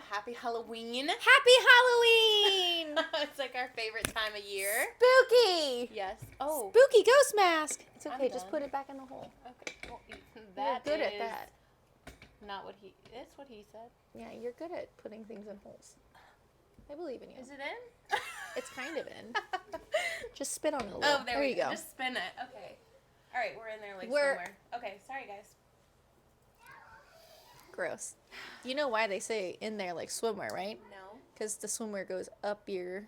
Happy Halloween. Happy Halloween! It's like our favorite time of year. Spooky! Yes. Oh. Spooky ghost mask. It's I'm okay, just done. put it back in the hole. Okay. Well, You're that good at is that. Not what he. It's what he said. Yeah, you're good at putting things in holes. I believe in you. Is it in? It's kind of in. Just spit on it a little. Oh, there you go. Just spin it. Okay. All right, we're in there somewhere. Okay, sorry guys. Gross. You know why they say in there like swimwear, right? No. Because the swimwear goes up your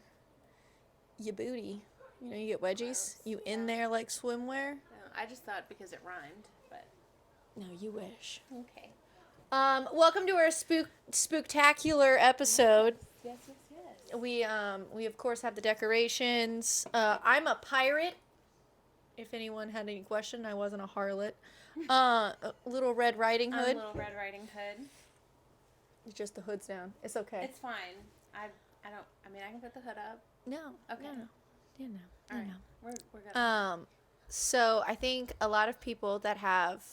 booty. You know, you get wedgies. Gross. You in there like swimwear. No, I just thought because it rhymed, but. No, you wish. Okay. Welcome to our spooktacular episode. Yes. We of course have the decorations. I'm a pirate. If anyone had any question, I wasn't a harlot. Little Red Riding Hood. Little Red Riding Hood. Just the hood's down. It's okay. It's fine. I can put the hood up. No. Okay. No. You know. All right. know. We're good. So I think a lot of people that have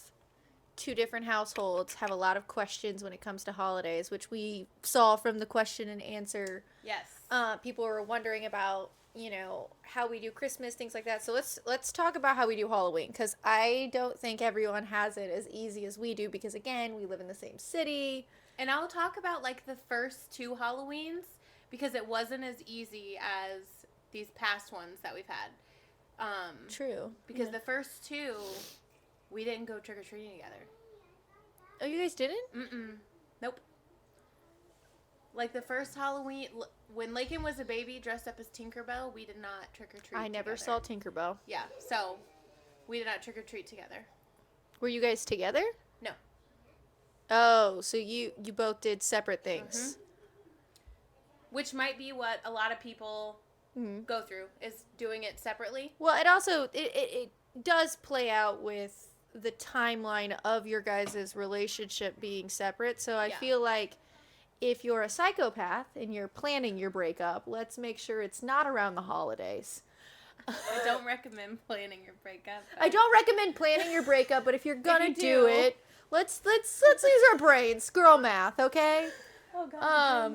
two different households have a lot of questions when it comes to holidays, which we saw from the question and answer. Yes. People were wondering about, you know, how we do Christmas, things like that. So let's talk about how we do Halloween, because I don't think everyone has it as easy as we do, because again, we live in the same city. And I'll talk about like the first two Halloweens, because it wasn't as easy as these past ones that we've had. True. Because the first two, we didn't go trick-or-treating together. Oh, you guys didn't? Nope. Like the first Halloween, when Lakin was a baby dressed up as Tinkerbell, we did not trick-or-treat I never saw Tinkerbell. Yeah, so we did not trick-or-treat together. Were you guys together? No. Oh, so you both did separate things. Mm-hmm. Which might be what a lot of people go through, is doing it separately. Well, it also, it does play out with the timeline of your guys' relationship being separate. So I feel like if you're a psychopath and you're planning your breakup, let's make sure it's not around the holidays. I don't recommend planning your breakup. I don't recommend planning your breakup, but if you're gonna do it, let's use our brains. Girl math, okay? Oh God.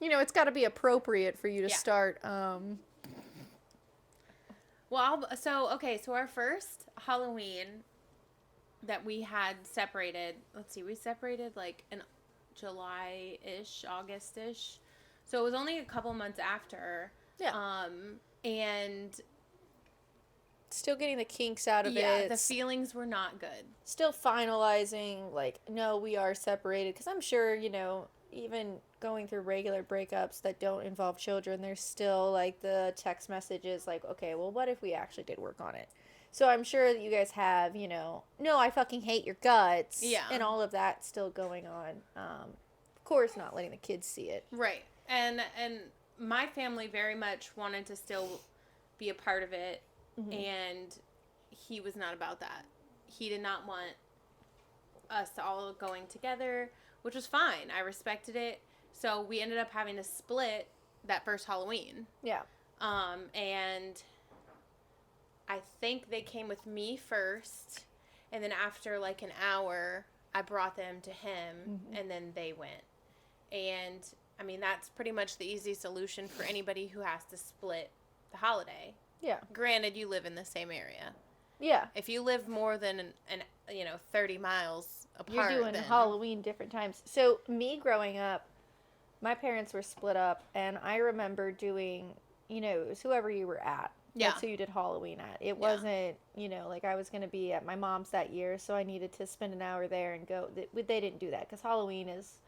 You know, it's got to be appropriate for you to start. Well, so our first Halloween that we had separated, let's see, we separated like in July-ish, August-ish. So it was only a couple months after. Yeah. And still getting the kinks out of it. Yeah, the feelings were not good. Still finalizing, like, no, we are separated. Because I'm sure, you know, even going through regular breakups that don't involve children, there's still, like, the text messages, like, okay, well, what if we actually did work on it? So I'm sure that you guys have, you know, no, I fucking hate your guts. Yeah. And all of that still going on. Of course, not letting the kids see it. Right. And my family very much wanted to still be a part of it. Mm-hmm. And he was not about that. He did not want us all going together, which was fine. I respected it. So we ended up having to split that first Halloween. Yeah. And I think they came with me first, and then after like an hour, I brought them to him, and then they went. And I mean, that's pretty much the easy solution for anybody who has to split the holiday. Yeah. Granted, you live in the same area. Yeah. If you live more than 30 miles apart, you're doing Halloween different times. So me growing up, my parents were split up, and I remember doing, you know, it was whoever you were at. Yeah. That's who you did Halloween at. It wasn't, you know, like I was going to be at my mom's that year, so I needed to spend an hour there and go. They didn't do that because Halloween is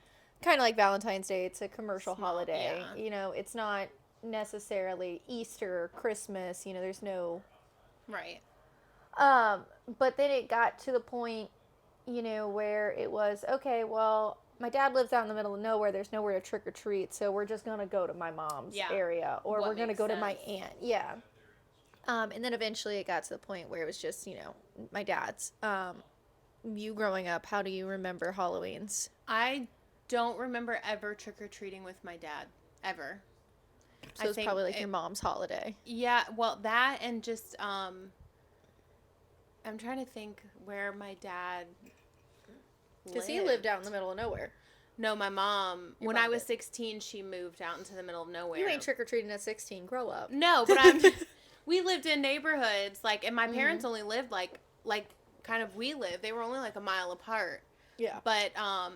kind of like Valentine's Day. It's a commercial holiday. Yeah. You know, it's not necessarily Easter or Christmas. You know, there's no... Right. But then it got to the point, you know, where it was, okay, well, my dad lives out in the middle of nowhere. There's nowhere to trick or treat, so we're just going to go to my mom's area, or we're going to go to my aunt. Yeah. And then eventually it got to the point where it was just, you know, my dad's. You growing up, how do you remember Halloweens? I don't remember ever trick-or-treating with my dad, ever. So it's probably like your mom's holiday. Yeah, well, that and just, I'm trying to think where my dad lived. Because he lived out in the middle of nowhere. No, my mom, Your when mom I was did. 16, she moved out into the middle of nowhere. You ain't trick-or-treating at 16. Grow up. No, but we lived in neighborhoods, like, and my parents only lived, like, kind of we lived. They were only, like, a mile apart. Yeah. But,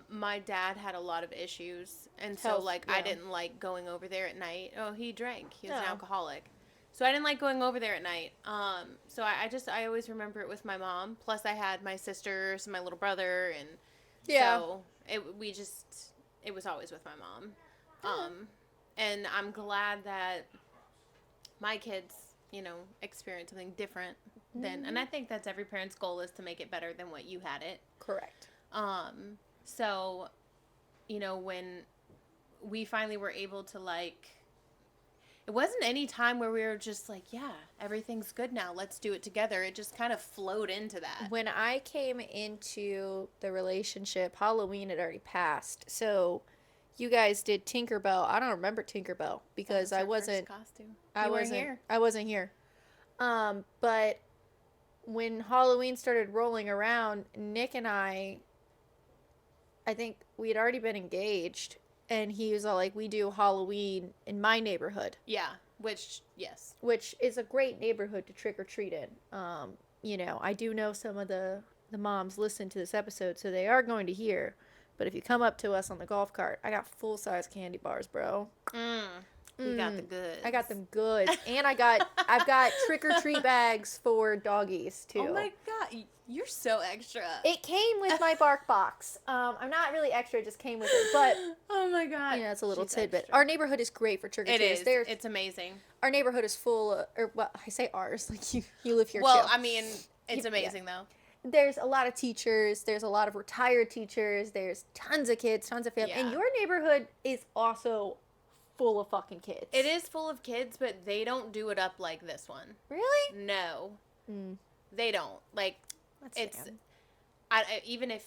my dad had a lot of issues, and so, Health, like, yeah. I didn't like going over there at night. Oh, he drank. He was an alcoholic. So I didn't like going over there at night. So I always remember it with my mom. Plus I had my sisters and my little brother, and so it was always with my mom. And I'm glad that my kids, experience something different than, and I think that's every parent's goal, is to make it better than what you had it. Correct. So, when we finally were able to, like, it wasn't any time where we were just like, yeah, everything's good now, let's do it together. It just kind of flowed into that. When I came into the relationship, Halloween had already passed. So you guys did Tinkerbell. I don't remember Tinkerbell because I wasn't. First costume. I wasn't here. But when Halloween started rolling around, Nick and I think we had already been engaged, and he was all like, we do Halloween in my neighborhood. Yeah, yes. Which is a great neighborhood to trick-or-treat in. I do know some of the moms listen to this episode, so they are going to hear. But if you come up to us on the golf cart, I got full-size candy bars, bro. You got the goods. I got them goods. And I've got trick-or-treat bags for doggies, too. Oh my God. You're so extra. It came with my bark box. I'm not really extra, it just came with it. But, oh my God. it's a little tidbit. Extra. Our neighborhood is great for trick-or-treaters. It is. It's amazing. Our neighborhood is full of, I say ours, like you live here, too. Well, I mean, it's amazing, though. There's a lot of teachers. There's a lot of retired teachers. There's tons of kids, tons of family. Yeah. And your neighborhood is also full of fucking kids. It is full of kids, but they don't do it up like this one. Really? No. They don't. Like, That's sad. Even if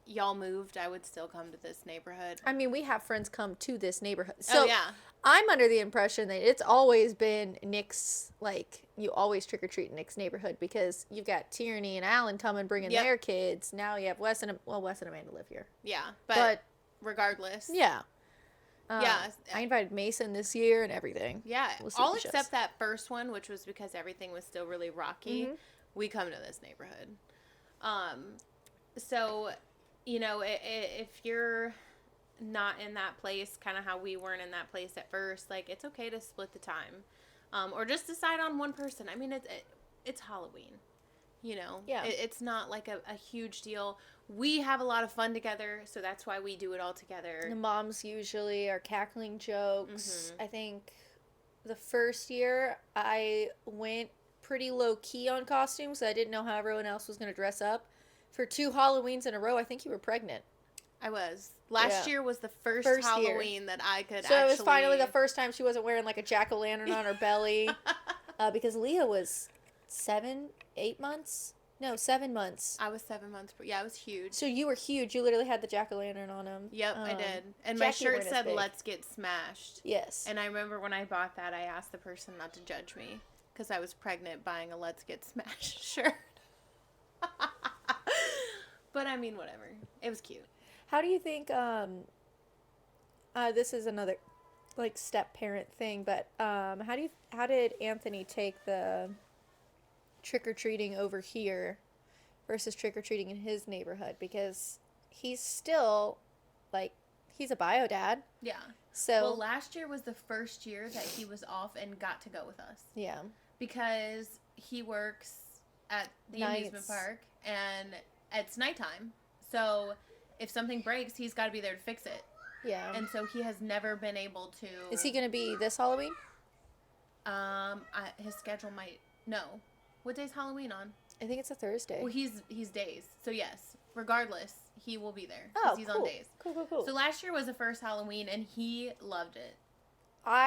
y'all moved, I would still come to this neighborhood. I mean, we have friends come to this neighborhood. So yeah. I'm under the impression that it's always been Nick's, like, you always trick-or-treat in Nick's neighborhood because you've got Tierney and Alan coming bringing their kids. Now you have Wes and Amanda live here. Yeah, but regardless. Yeah. Yeah. I invited Mason this year and everything. Yeah, all except that first one, which was because everything was still really rocky. We come to this neighborhood. So, if you're not in that place, kind of how we weren't in that place at first, like, it's okay to split the time, or just decide on one person. I mean, it's Halloween, Yeah. It's not like a huge deal. We have a lot of fun together, so that's why we do it all together. The moms usually are cackling jokes. I think the first year I went pretty low key on costumes. I didn't know how everyone else was going to dress up. For 2 Halloweens in a row, I think you were pregnant. I was. Last year was the first Halloween that I could So it was finally the first time she wasn't wearing like a jack-o'-lantern on her belly. Because Leah was 7 months. No, 7 months. I was 7 months. Yeah, I was huge. So you were huge. You literally had the jack-o'-lantern on him. Yep, I did. And Jackie my shirt weren't as said, big. "Let's get smashed." Yes. And I remember when I bought that, I asked the person not to judge me because I was pregnant buying a "Let's Get Smashed" shirt. But I mean, whatever. It was cute. How do you think, this is another, like, step-parent thing, but, how did Anthony take the trick-or-treating over here versus trick-or-treating in his neighborhood? Because he's still, like, he's a bio dad. Yeah. So. Well, last year was the first year that he was off and got to go with us. Yeah. Because he works at the amusement park, and it's nighttime. So if something breaks, he's got to be there to fix it. Yeah. And so he has never been able to. Is he going to be this Halloween? His schedule might. No. What day's Halloween on? I think it's a Thursday. Well, he's days. So yes, regardless, he will be there. Oh, he's cool. on days. Cool. So last year was the first Halloween, and he loved it.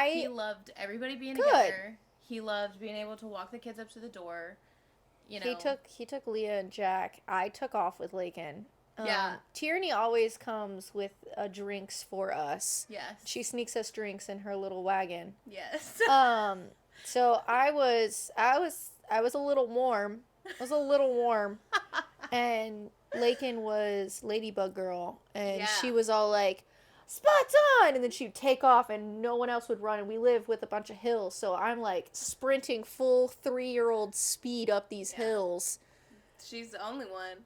He loved everybody being together. He loved being able to walk the kids up to the door. He took Leah and Jack. I took off with Lakin. Yeah. Tierney always comes with drinks for us. Yes. She sneaks us drinks in her little wagon. Yes. So I was a little warm. And Lakin was Ladybug Girl, and she was all like, spots on, and then she'd take off and no one else would run, and we live with a bunch of hills, so I'm like sprinting full 3-year-old speed up these hills. She's the only one.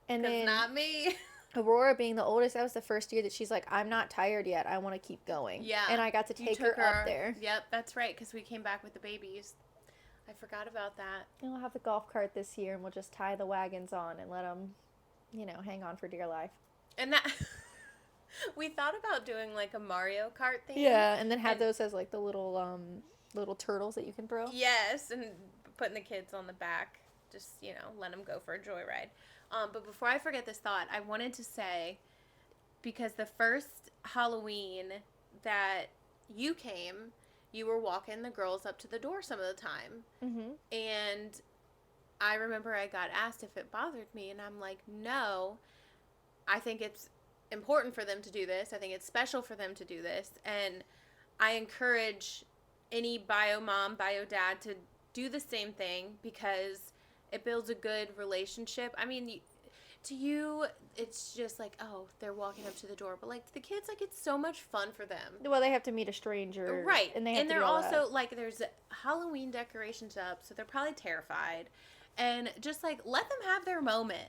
And then not me. Aurora being the oldest, that was the first year that she's like, I'm not tired yet, I want to keep going. Yeah. And I got to take her up there. Yep, that's right, because we came back with the babies. I forgot about that. And we'll have the golf cart this year, and we'll just tie the wagons on and let them, hang on for dear life. And that... we thought about doing, like, a Mario Kart thing. Yeah, and then have those as, like, the little turtles that you can throw. Yes, and putting the kids on the back. Just, let them go for a joyride. But before I forget this thought, I wanted to say, because the first Halloween that you came, you were walking the girls up to the door some of the time. Mm-hmm. And I remember I got asked if it bothered me, and I'm like, no, I think it's important for them to do this. I think it's special for them to do this. And I encourage any bio mom, bio dad to do the same thing, because it builds a good relationship. I mean, to you, it's just like, oh, they're walking up to the door. But, like, to the kids, like, it's so much fun for them. Well, they have to meet a stranger. Right. And they're also, like, there's Halloween decorations up, so they're probably terrified. And just, like, let them have their moment.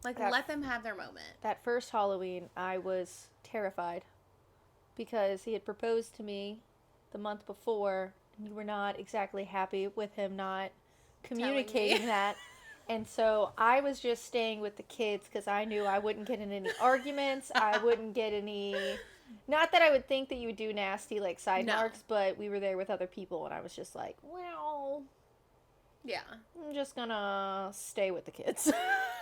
Like, let them have their moment. That first Halloween, I was terrified. Because he had proposed to me the month before, and you were not exactly happy with him not communicating that. And so I was just staying with the kids because I knew I wouldn't get in any arguments. I wouldn't get any... Not that I would think that you would do nasty, like, side marks, but we were there with other people, and I was just like, well... Yeah. I'm just gonna stay with the kids.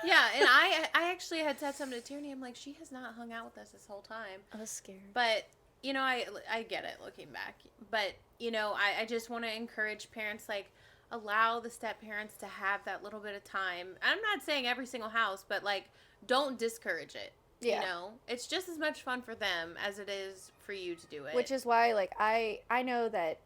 Yeah, and I actually had said something to Tierney. I'm like, she has not hung out with us this whole time. I was scared. But, I get it looking back. But, I just want to encourage parents, like, allow the step-parents to have that little bit of time. I'm not saying every single house, but, like, don't discourage it. Yeah. It's just as much fun for them as it is for you to do it. Which is why, like, I know that,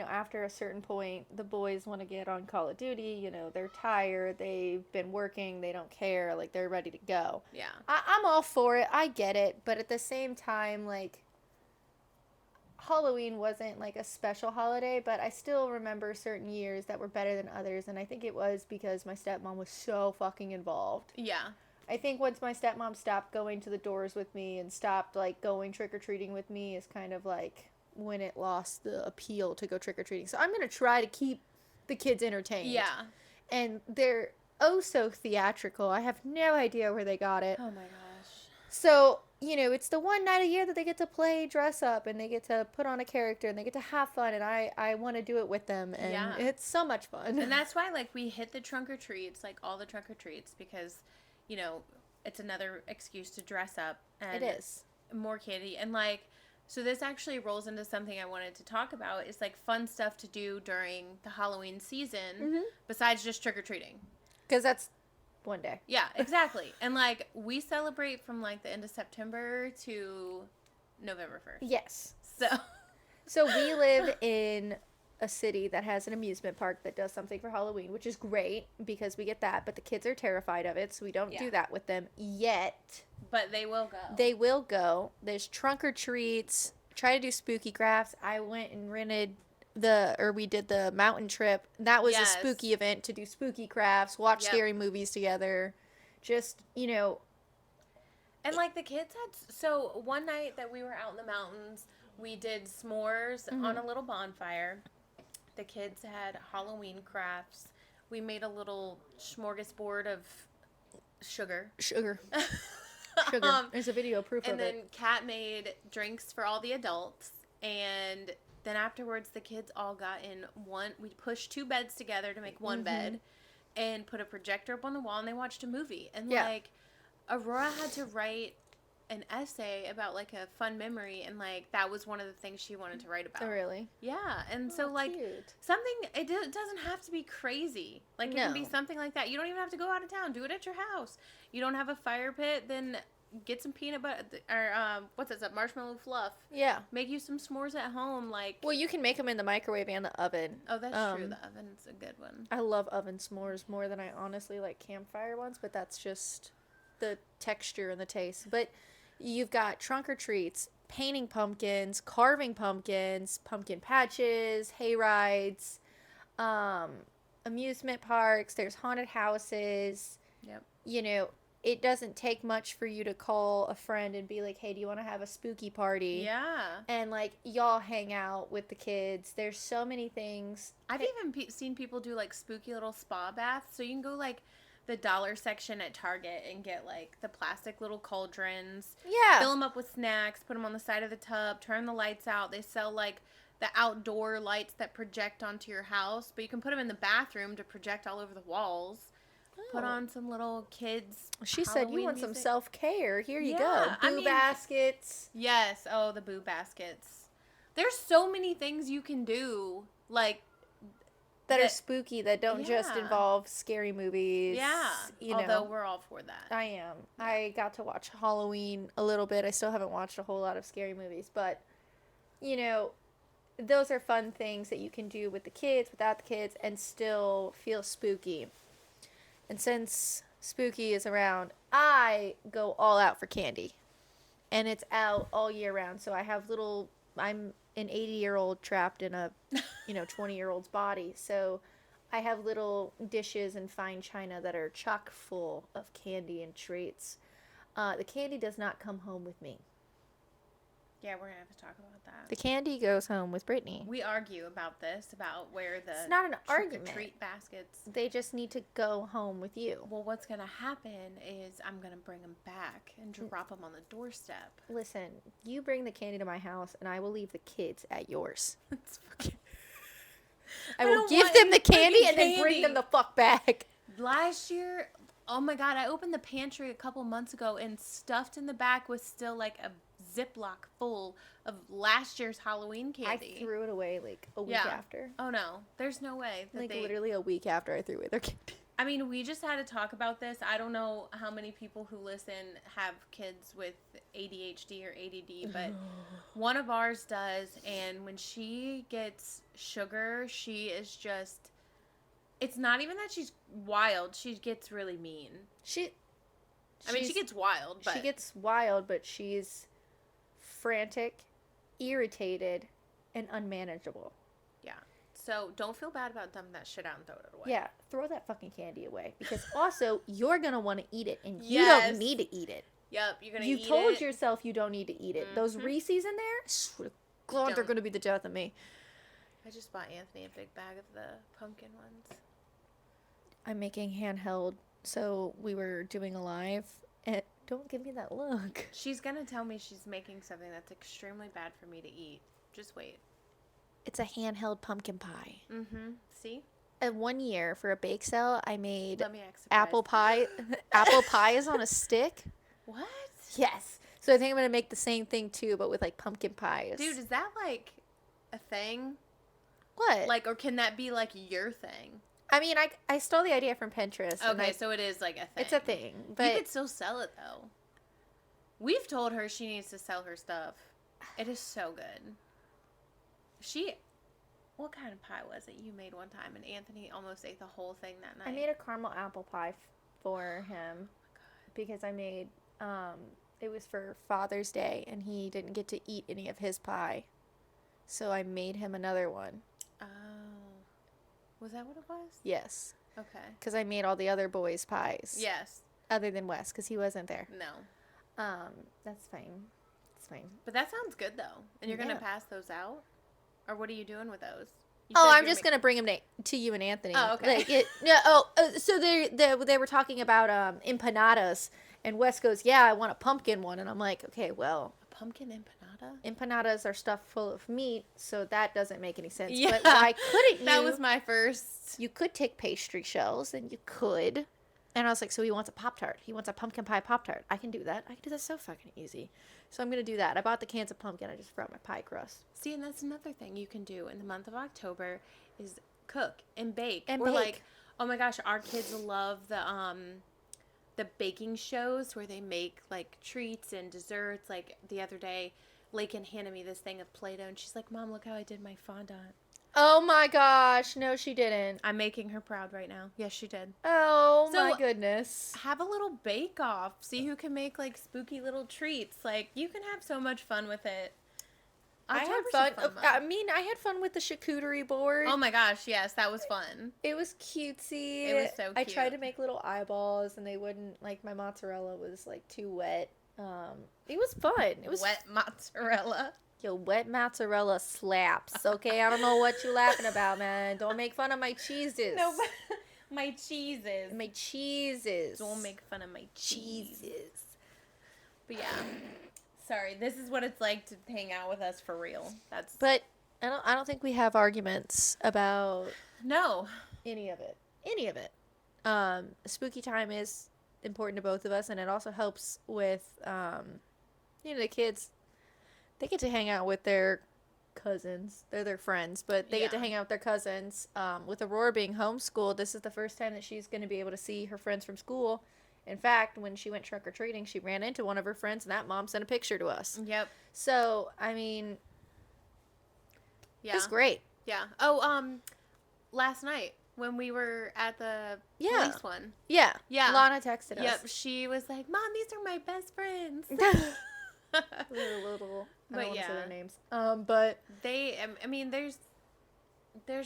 after a certain point, the boys want to get on Call of Duty. They're tired. They've been working. They don't care. Like, they're ready to go. Yeah. I'm all for it. I get it. But at the same time, like, Halloween wasn't, like, a special holiday, but I still remember certain years that were better than others, and I think it was because my stepmom was so fucking involved. Yeah. I think once my stepmom stopped going to the doors with me and stopped, like, going trick-or-treating with me is kind of, like, when it lost the appeal to go trick-or-treating. So I'm going to try to keep the kids entertained. Yeah. And they're oh so theatrical. I have no idea where they got it. Oh, my gosh. So... it's the one night a year that they get to play dress up, and they get to put on a character, and they get to have fun, and I want to do it with them, and it's so much fun. And that's why, like, we hit the trunk or treats, like, all the trunk or treats, because, it's another excuse to dress up. And it is. More candy. And, like, so this actually rolls into something I wanted to talk about, is, like, fun stuff to do during the Halloween season, besides just trick or treating. Because that's... one day. Yeah, exactly. And, like, we celebrate from, like, the end of September to November 1st. Yes. So we live in a city that has an amusement park that does something for Halloween, which is great because we get that, but the kids are terrified of it, so we don't do that with them yet. But they will go. They will go. There's trunk or treats. Try to do spooky crafts. I went and rented... we did the mountain trip. That was a spooky event to do spooky crafts, watch scary movies together. Just, And, like, the kids had... So, one night that we were out in the mountains, we did s'mores on a little bonfire. The kids had Halloween crafts. We made a little smorgasbord of sugar. Sugar. There's a video proof of it. And then Kat made drinks for all the adults. And... then afterwards, the kids all got in one... We pushed 2 beds together to make one bed and put a projector up on the wall, and they watched a movie. And, like, Aurora had to write an essay about, like, a fun memory, and, like, that was one of the things she wanted to write about. Oh, really? Yeah. And so, like, cute. something... It doesn't have to be crazy. Like, it can be something like that. You don't even have to go out of town. Do it at your house. You don't have a fire pit, then... get some peanut butter, or, what's that, marshmallow fluff. Yeah. Make you some s'mores at home, like... Well, you can make them in the microwave and the oven. Oh, that's true. The oven's a good one. I love oven s'mores more than I honestly like campfire ones, but that's just the texture and the taste. But you've got trunk or treats, painting pumpkins, carving pumpkins, pumpkin patches, hay rides, um, amusement parks, there's haunted houses. Yep. You know, it doesn't take much for you to call a friend and be like, hey, do you want to have a spooky party? Yeah. And, like, y'all hang out with the kids. There's so many things. I've even seen people do, like, spooky little spa baths. So you can go, like, the dollar section at Target and get, like, the plastic little cauldrons. Yeah. Fill them up with snacks. Put them on the side of the tub. Turn the lights out. They sell, like, the outdoor lights that project onto your house. But you can put them in the bathroom to project all over the walls. Put on some little kids. She Halloween said you want music. some self-care. Here you Yeah, go. Boo baskets. Yes. Oh, the boo baskets. There's so many things you can do, like, that are spooky, that don't just Yeah. involve scary movies. Yeah. You Although know. we're all for that. I am. I got to watch Halloween a little bit. I still haven't watched a whole lot of scary movies, but, you know, those are fun things that you can do with the kids, without the kids, and still feel spooky. And since spooky is around, I go all out for candy. And it's out all year round. So I have I'm an 80-year-old trapped in a, 20-year-old's body. So I have little dishes and fine china that are chock full of candy and treats. The candy does not come home with me. Yeah, we're going to have to talk about that. The candy goes home with Brittany. We argue about this, about where the It's not an argument. treat baskets. They just need to go home with you. Well, what's going to happen is I'm going to bring them back and drop them on the doorstep. Listen, you bring the candy to my house, and I will leave the kids at yours. I will give them the candy and then bring them the fuck back. Last year, oh my God, I opened the pantry a couple months ago, and stuffed in the back was still like a Ziploc full of last year's Halloween candy. I threw it away like a week after. Oh no, there's no way. Literally a week after I threw away their candy. I mean, we just had to talk about this. I don't know how many people who listen have kids with ADHD or ADD, but one of ours does, and when she gets sugar, she is just, it's not even that she's wild, she gets really mean. She gets wild, but... She gets wild, but she's frantic, irritated, and unmanageable. Yeah. So don't feel bad about dumping that shit out and throw it away. Yeah, throw that fucking candy away. Because also, you're going to want to eat it, and you don't need to eat it. Yep, you're going to eat it. You told yourself you don't need to eat it. Mm-hmm. Those Reese's in there, I swear to God, they're going to be the death of me. I just bought Anthony a big bag of the pumpkin ones. I'm making handheld, so we were doing a live, and don't give me that look. She's going to tell me she's making something that's extremely bad for me to eat. Just wait. It's a handheld pumpkin pie. Mm-hmm. See? And 1 year for a bake sale, I made Let me act apple pie. Apple pie is on a stick. What? Yes. So I think I'm going to make the same thing, too, but with, like, pumpkin pies. Dude, is that, like, a thing? What? Like, or can that be, like, your thing? I mean, I stole the idea from Pinterest. Okay, so it is, like, a thing. It's a thing. But you could still sell it, though. We've told her she needs to sell her stuff. It is so good. What kind of pie was it you made one time? And Anthony almost ate the whole thing that night. I made a caramel apple pie for him. Oh, my God. Because I made, it was for Father's Day, and he didn't get to eat any of his pie. So I made him another one. Oh. Was that what it was? Yes. Okay. Because I made all the other boys' pies. Yes. Other than Wes, because he wasn't there. No. That's fine. It's fine. But that sounds good, though. And you're going to pass those out? Or what are you doing with those? I'm just going to bring them to you and Anthony. Oh, okay. So they were talking about empanadas, and Wes goes, yeah, I want a pumpkin one. And I'm like, okay, well. A pumpkin empanada? Empanadas are stuffed full of meat, so that doesn't make any sense. Yeah. But why couldn't you? That was my first. You could take pastry shells, and you could. And I was like, so he wants a Pop-Tart. He wants a pumpkin pie Pop-Tart. I can do that. I can do that so fucking easy. So I'm going to do that. I bought the cans of pumpkin. I just forgot my pie crust. See, and that's another thing you can do in the month of October is cook and bake. And or bake. Like, oh my gosh, our kids love the baking shows where they make like treats and desserts. Like the other day, Lakin handed me this thing of Play-Doh, and she's like, Mom, look how I did my fondant. Oh my gosh. No, she didn't. I'm making her proud right now. Yes, she did. Oh So, my goodness. have a little bake off. See who can make like spooky little treats. Like you can have so much fun with it. I had October's fun. a fun month. I mean, I had fun with the charcuterie board. Oh my gosh, yes, that was fun. It was cutesy. It was so cute. I tried to make little eyeballs, and they wouldn't. Like my mozzarella was like too wet. It was fun. It was wet mozzarella. Yo, wet mozzarella slaps. Okay, I don't know what you laughing about, man. Don't make fun of my cheeses. No, my cheeses. My cheeses. Don't make fun of my cheeses. But yeah, sorry. This is what it's like to hang out with us for real. But I don't think we have arguments about no any of it. Any of it. Spooky time is important to both of us, and it also helps with the kids. They get to hang out with their cousins. They're their friends, but they get to hang out with their cousins. With Aurora being homeschooled, this is the first time that she's going to be able to see her friends from school. In fact, when she went trick-or-treating, she ran into one of her friends, and that mom sent a picture to us. Yep. So, I mean, it's great. Yeah. Oh, last night when we were at the police one. Yeah. Yeah. Lana texted us. Yep. She was like, "Mom, these are my best friends." little I don't want to say their names. But I mean, there's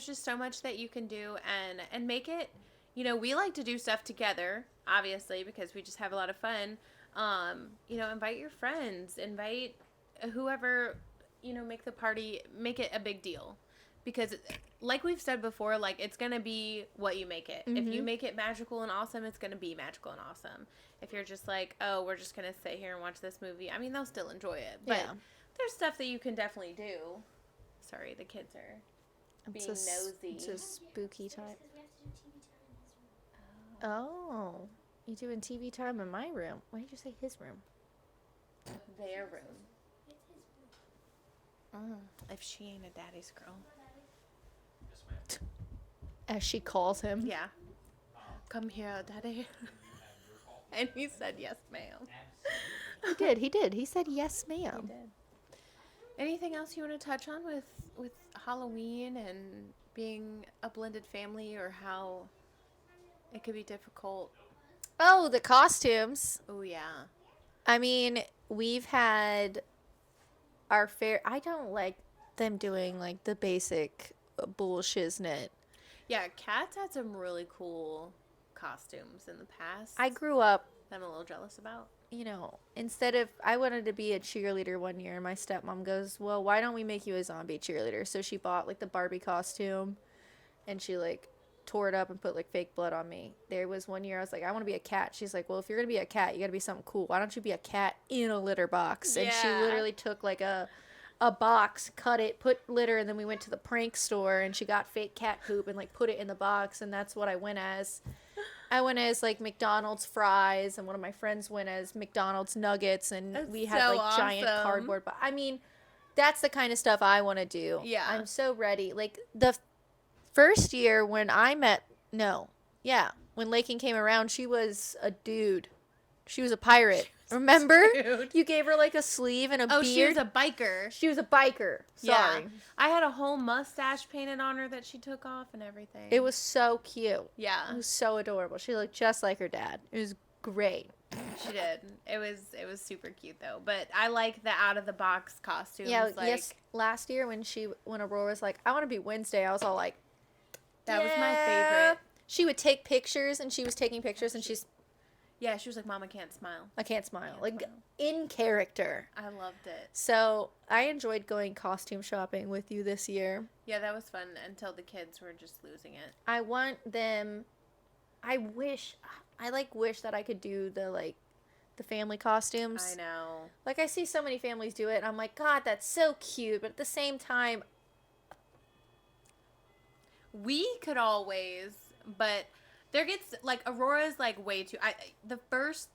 just so much that you can do and make it. We like to do stuff together, obviously, because we just have a lot of fun. Invite your friends, invite whoever, make the party, make it a big deal. Because like we've said before, like it's going to be what you make it. Mm-hmm. If you make it magical and awesome, it's going to be magical and awesome. If you're just like, oh, we're just going to sit here and watch this movie, I mean, they'll still enjoy it. But there's stuff that you can definitely do. Sorry, the kids are being nosy. It's a spooky time. Oh, you doing TV time in my room? Why did you say his room? Their room. If she ain't a daddy's girl. As she calls him. Yeah. Come here, daddy. And he said, yes, ma'am. He did. He said, yes, ma'am. He did. Anything else you want to touch on with Halloween and being a blended family, or how it could be difficult? Oh, the costumes. Oh, yeah. I mean, we've had our fair. I don't like them doing like the basic bullshiznit. Yeah, Kat's had some really cool costumes in the past. I grew up. I'm a little jealous about. Instead of, I wanted to be a cheerleader one year, and my stepmom goes, well, why don't we make you a zombie cheerleader? So she bought like the Barbie costume, and she like tore it up and put like fake blood on me. There was one year I was like, I want to be a cat. She's like, well, if you're gonna be a cat, you gotta be something cool. Why don't you be a cat in a litter box? And she literally took like a box, cut it, put litter, and then we went to the prank store, and she got fake cat poop and like put it in the box, and that's what I went as. I went as like McDonald's fries, and one of my friends went as McDonald's nuggets, and we had so like giant awesome. cardboard. But I mean, that's the kind of stuff I want to do. Yeah. I'm so ready. Like the first year when when Lakin came around, she was a dude. She was a pirate. Remember? You gave her like a sleeve and a beard. Oh, she was a biker. She was a biker. Sorry. Yeah. I had a whole mustache painted on her that she took off and everything. It was so cute. Yeah. It was so adorable. She looked just like her dad. It was great. She did. It was super cute though. But I like the out of the box costumes. Yeah, yes. Last year when Aurora was like, I want to be Wednesday, I was all like, that was my favorite. She would take pictures, and she was taking pictures, and yeah, she was like, Mom, I can't smile. I can't smile. Like, in character. I loved it. So, I enjoyed going costume shopping with you this year. Yeah, that was fun until the kids were just losing it. I want them... I wish that I could do the family costumes. I know. Like, I see so many families do it, and I'm like, God, that's so cute. But at the same time... We could always, but... There gets, like, Aurora's, like, way too... the first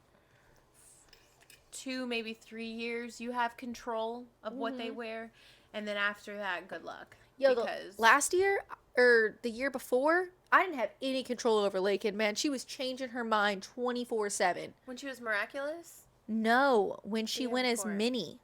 2, maybe 3 years, you have control of what they wear. And then after that, good luck. Yo, last year, or the year before, I didn't have any control over Lakin, man. She was changing her mind 24/7. When she was miraculous? No, when she went as Minnie.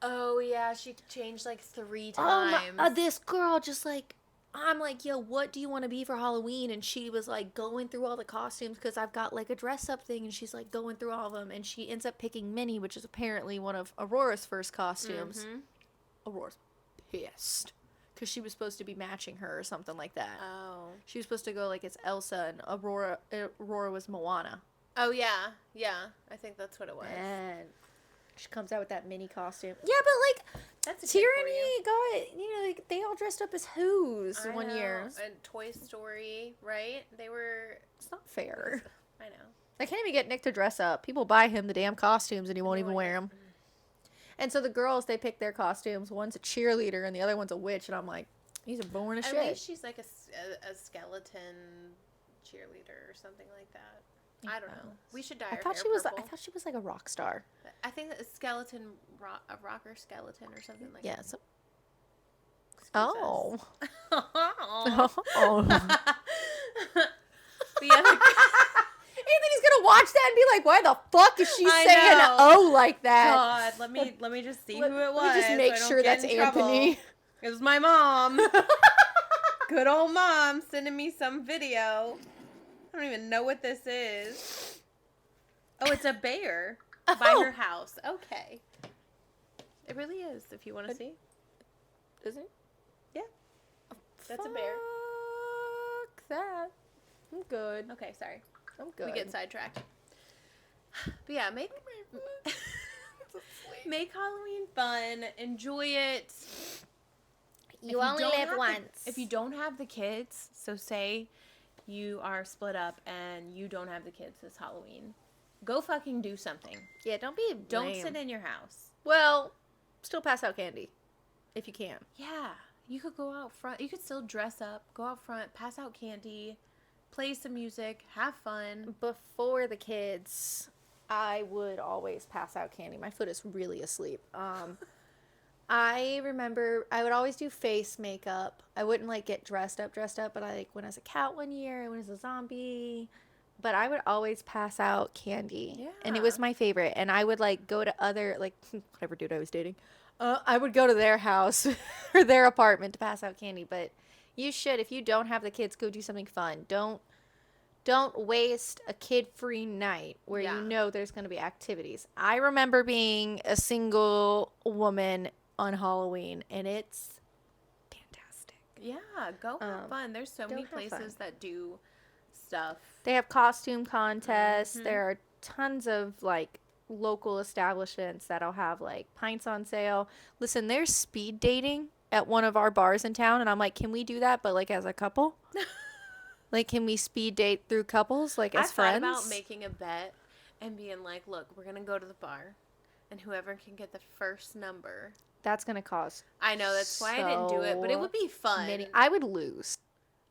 Oh, yeah, she changed, like, 3 times. This girl just, like... I'm like, yo, what do you want to be for Halloween? And she was like going through all the costumes because I've got like a dress up thing, and she's like going through all of them, and she ends up picking Minnie, which is apparently one of Aurora's first costumes. Aurora's pissed because she was supposed to be matching her or something like that. Oh. She was supposed to go like it's Elsa, and Aurora was Moana. Oh, yeah. Yeah. I think that's what it was. And she comes out with that Minnie costume. Yeah, but like, that's Tyranny got, like, they all dressed up as Who's one year. And Toy Story, right? They were... It's not fair. I know. I can't even get Nick to dress up. People buy him the damn costumes and he won't even wear them. And so the girls, they pick their costumes. One's a cheerleader and the other one's a witch. And I'm like, these are boring as shit. At least she's like a skeleton cheerleader or something like that. I don't know. We should dye her hair purple. I thought she was like a rock star. I think that a rocker skeleton or something like that. Yeah. So... Oh. Oh. The other... Anthony's gonna watch that and be like, "Why the fuck is she saying oh like that?" God, let me just see who it was. Let me just make sure that's Anthony. It was my mom. Good old mom sending me some video. I don't even know what this is. Oh, it's a bear by her house. Okay. It really is, if you want to see. Is it? Yeah. That's a bear. Fuck that. I'm good. Okay, sorry. I'm good. We get sidetracked. But yeah, make Halloween fun. Enjoy it. You only live once. If you don't have the kids, so say you are split up and you don't have the kids this Halloween, go fucking do something. Yeah, don't be Don't sit in your house. Well, still pass out candy if you can. Yeah, you could go out front. You could still dress up, go out front, pass out candy, play some music, have fun. Before the kids, I would always pass out candy. My foot is really asleep. I remember I would always do face makeup. I wouldn't like get dressed up, but I like went as a cat one year, I went as a zombie. But I would always pass out candy. Yeah. And it was my favorite. And I would like go to other, like, whatever dude I was dating. I would go to their house or their apartment to pass out candy. But you should, if you don't have the kids, go do something fun. Don't waste a kid-free night where you know there's going to be activities. I remember being a single woman on Halloween, and it's fantastic. Yeah, go have fun. There's so many places that do stuff. They have costume contests. Mm-hmm. There are tons of, like, local establishments that'll have, like, pints on sale. Listen, there's speed dating at one of our bars in town, and I'm like, can we do that, but, like, as a couple? Like, can we speed date through couples, like, as friends? I thought about making a bet and being like, look, we're going to go to the bar, and whoever can get the first number. That's going to cost I know, that's why I didn't do it, but it would be fun. I would lose.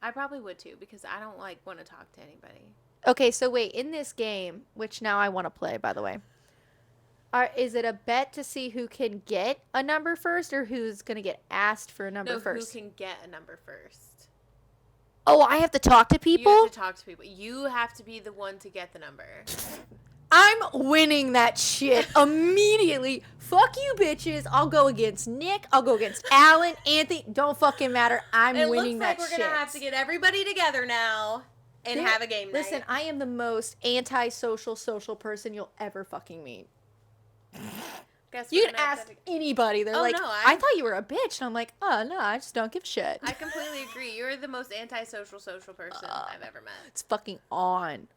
I probably would, too, because I don't, like, want to talk to anybody. Okay, so wait, in this game, which now I want to play, by the way, is it a bet to see who can get a number first, or who's going to get asked for a number first? Who can get a number first. Oh, I have to talk to people? You have to talk to people. You have to be the one to get the number. I'm winning that shit immediately. Fuck you, bitches. I'll go against Nick. I'll go against Alan, Anthony. Don't fucking matter. I'm winning that shit. It looks like we're going to have to get everybody together now and have a game night. Listen, I am the most anti-social social person you'll ever fucking meet. You can ask anybody. They're like, no, I thought you were a bitch. And I'm like, oh, no, I just don't give a shit. I completely agree. You're the most anti-social social person I've ever met. It's fucking on.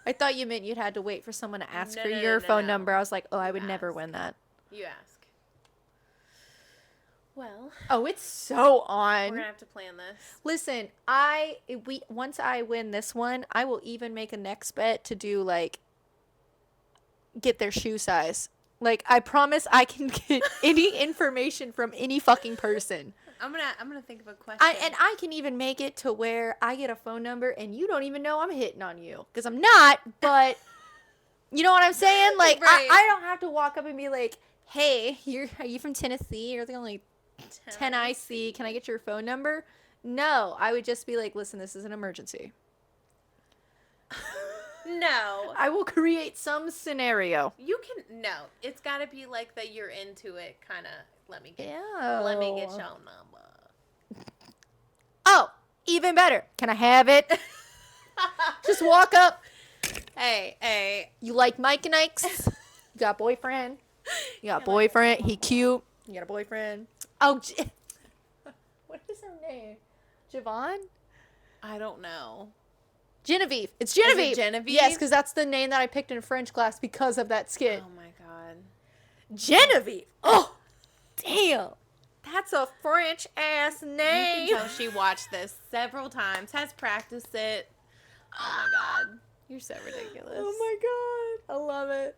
I thought you meant you'd had to wait for someone to ask for your phone number. I was like, oh, I would never win that. You ask. Well. Oh, it's so on. We're going to have to plan this. Listen, once I win this one, I will even make a next bet to do, like, get their shoe size. Like, I promise I can get any information from any fucking person. I'm gonna think of a question. And I can even make it to where I get a phone number and you don't even know I'm hitting on you. Because I'm not, but you know what I'm saying? Like, right. I don't have to walk up and be like, hey, are you from Tennessee? You're the only 10 I see. Can I get your phone number? No, I would just be like, listen, this is an emergency. No. I will create some scenario. It's got to be like that you're into it kind of, let me get your number. even better. Can I have it? Just walk up. Hey. You like Mike and Ike's? You got boyfriend? You got boyfriend? He cute? You got a boyfriend? Oh, what is her name? Javon? I don't know. Genevieve. It's Genevieve. Is it Genevieve? Yes, because that's the name that I picked in French class because of that skit. Oh my god. Genevieve. Oh, damn. That's a French ass name. You can tell she watched this several times, has practiced it. Oh my god. You're so ridiculous. Oh my god. I love it.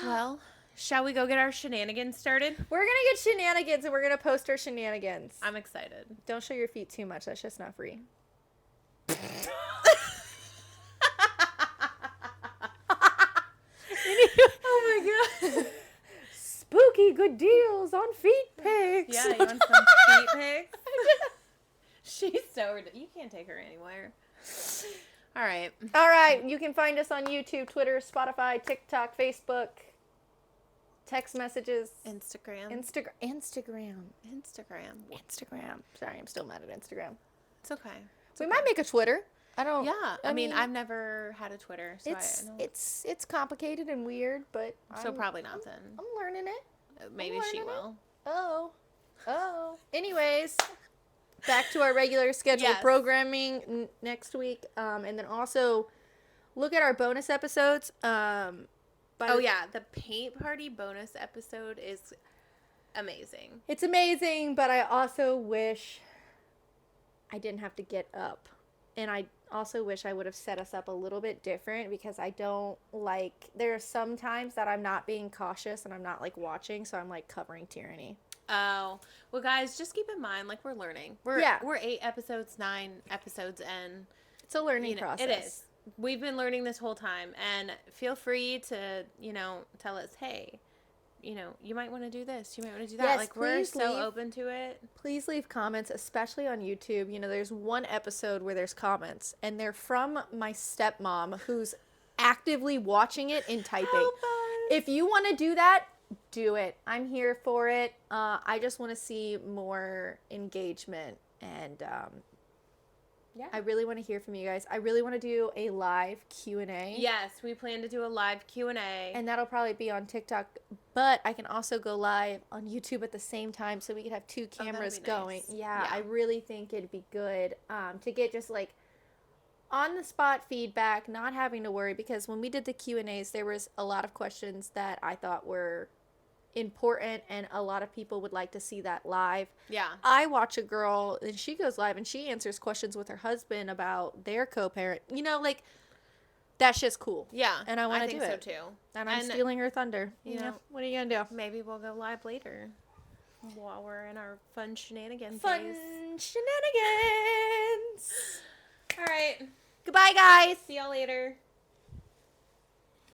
Well, shall we go get our shenanigans started? We're going to get shenanigans and we're going to post our shenanigans. I'm excited. Don't show your feet too much. That's just not free. Oh my god. Spooky good deals on feet pics. Yeah, you want some feet pics? She's so ridiculous. You can't take her anywhere. All right. You can find us on YouTube, Twitter, Spotify, TikTok, Facebook, text messages, Instagram. Instagram. Sorry, I'm still mad at Instagram. It's okay. We might make a Twitter. I don't. Yeah, I mean, I've never had a Twitter, so it's complicated and weird, but so probably not then. I'm learning it. Maybe she will. Oh. Anyways, back to our regular scheduled programming next week, and then also look at our bonus episodes. The paint party bonus episode is amazing. It's amazing, but I also wish I didn't have to get up. And I also wish I would have set us up a little bit different because I don't like, there are some times that I'm not being cautious and I'm not like watching, so I'm like covering tyranny. Oh, well guys, just keep in mind, like we're learning. We're 8 episodes, 9 episodes in. It's a learning process. It is. We've been learning this whole time, and feel free to, tell us, hey, you might want to do this. You might want to do that. Yes, like, we're so open to it. Please leave comments, especially on YouTube. There's one episode where there's comments, and they're from my stepmom, who's actively watching it and typing. Help us. If you want to do that, do it. I'm here for it. I just want to see more engagement, and I really want to hear from you guys. I really want to do a live Q&A. Yes, we plan to do a live Q&A. And that'll probably be on TikTok, but I can also go live on YouTube at the same time so we could have 2 cameras going. Nice. Yeah, I really think it'd be good to get just like on-the-spot feedback, not having to worry, because when we did the Q&As, there was a lot of questions that I thought were important, and a lot of people would like to see that live. Yeah. I watch a girl and she goes live and she answers questions with her husband about their co-parent. That's just cool. Yeah. And I want to do it. I think so too. And I'm stealing her thunder. You know, what are you going to do? Maybe we'll go live later while we're in our fun shenanigans. Shenanigans. All right. Goodbye, guys. See y'all later.